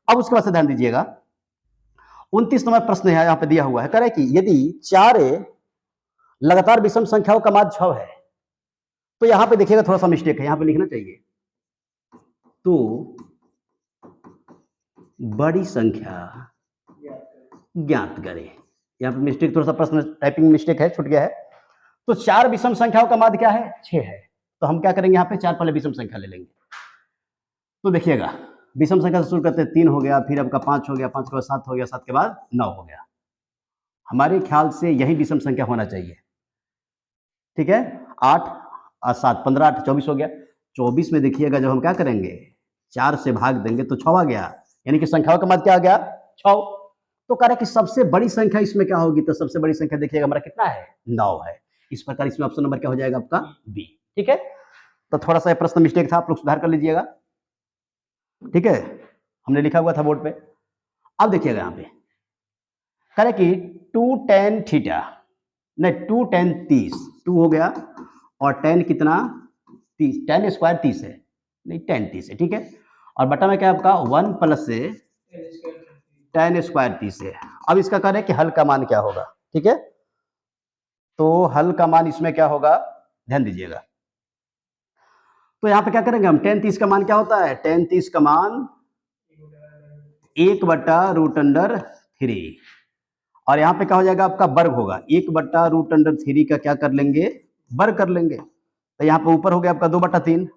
अब उसके बाद से ध्यान दीजिएगा 29 नंबर प्रश्न है यहाँ पे दिया हुआ है, कह रहे कि यदि 4 लगातार विषम संख्याओं का माध्य 6 है, तो यहाँ पे देखिएगा थोड़ा सा मिस्टेक है, यहाँ पे लिखना चाहिए तो बड़ी संख्या ज्ञात करें, यहाँ पे मिस्टेक थोड़ा सा प्रश्न टाइपिंग मिस्टेक है, छूट गया है। तो 4 विषम संख्याओं का माध्य क्या है 6 है, तो हम क्या करेंगे यहाँ पे 4 पहले विषम संख्या ले लेंगे। तो देखिएगा विषम संख्या से शुरू करते हैं, 3 हो गया, फिर आपका 5 हो गया, 5 के बाद 7 हो गया, 7 के बाद 9 हो गया। हमारे ख्याल से यही विषम संख्या होना चाहिए। ठीक है, 8 और 7 15 8 24 हो गया। 24 में देखिएगा जब हम क्या करेंगे 4 से भाग देंगे तो 6 आ गया, यानी कि संख्याओं का माध्य क्या आ गया 6। तो कह रहे कि सबसे बड़ी संख्या इसमें क्या होगी, तो सबसे बड़ी संख्या देखिएगा हमारा कितना है 9 है। इस प्रकार इसमें ऑप्शन नंबर क्या हो जाएगा आपका बी। ठीक है, तो थोड़ा सा प्रश्न मिस्टेक था, आप लोग सुधार कर लीजिएगा। ठीक है, हमने लिखा हुआ था बोर्ड पे। अब देखिएगा यहाँ पे कह रहे कि 2 tan थीटा, नहीं 2 tan 30, 2 हो गया और tan कितना 30, tan स्क्वायर 30 है, नहीं tan 30 है, ठीक है। और बटा में क्या है आपका 1 प्लस से tan स्क्वायर 30 है। अब इसका कह रहे हैं कि हल का मान क्या होगा, ठीक है। तो हल का मान इसमें क्या होगा, ध्यान दीजिएगा। तो यहाँ पे क्या करेंगे हम, tan 30 का मान क्या होता है, tan 30 का मान 1/√3 और यहाँ पे क्या हो जाएगा आपका वर्ग होगा, 1/√3 का क्या कर लेंगे, वर्ग कर लेंगे। तो यहाँ पे ऊपर हो गया आपका 2/3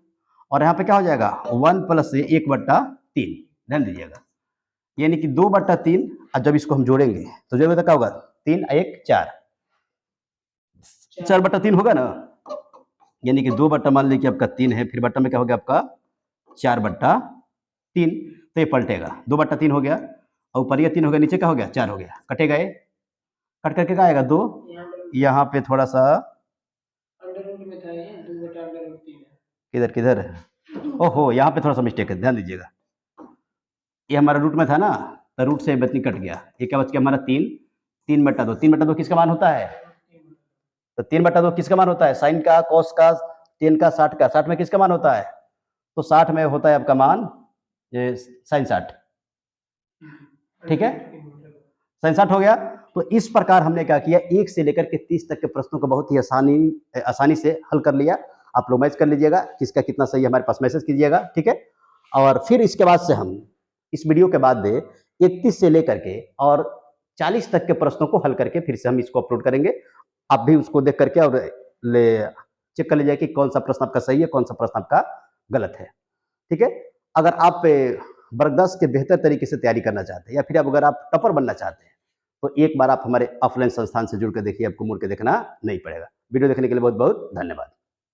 और यहाँ पे क्या हो जाएगा 1 प्लस 1/3, ध्यान दीजिएगा। यानी कि 2/3 और जब इसको हम जोड़ेंगे तो जोड़ेंगे तो क्या होगा, 3 1 4, 4/3 होगा ना। यानी कि 2 बट्टा मान लीजिए आपका 3 है, फिर बट्टा में क्या हो गया आपका 4/3, तो ये पलटेगा, 2/3 हो गया और ऊपर ये 3 हो गया, नीचे क्या हो गया 4 हो गया, कटेगा ये, कट करके क्या आएगा 2, यहाँ पे थोड़ा सा किधर किधर, ओहो यहाँ पे थोड़ा सा मिस्टेक है, ध्यान दीजिएगा। ये हमारा रूट में था ना, तो रूट से बत्ती कट गया, ये क्या बच गया हमारा 3, 3/2, 3/2 किसका मान होता है, तो 3/2 किसका मान होता है, साइन का, कॉस का, टेन का, 60 का, 60 में किसका मान होता है, तो 60 में होता है आपका मान ये साइन 60, ठीक है, साइन 60 हो गया। तो इस प्रकार हमने क्या किया, 1 से लेकर के 30 तक के प्रश्नों को बहुत ही आसानी से हल कर लिया। आप लोग मैच कर लीजिएगा किसका कितना सही है, हमारे पास मैसेज कीजिएगा, ठीक है। और फिर इसके बाद से हम इस वीडियो के बाद 31 से लेकर के और 40 तक के प्रश्नों को हल करके फिर से हम इसको अपलोड करेंगे। आप भी उसको देख करके और चेक कर लीजिए कि कौन सा प्रश्न आपका सही है, कौन सा प्रश्न आपका गलत है, ठीक है। अगर आप वर्ग 10 के बेहतर तरीके से तैयारी करना चाहते हैं या फिर अगर आप टॉपर बनना चाहते हैं तो एक बार आप हमारे ऑफलाइन संस्थान से जुड़ कर देखिए, आपको मुड़ के देखना नहीं पड़ेगा। वीडियो देखने के लिए बहुत बहुत धन्यवाद।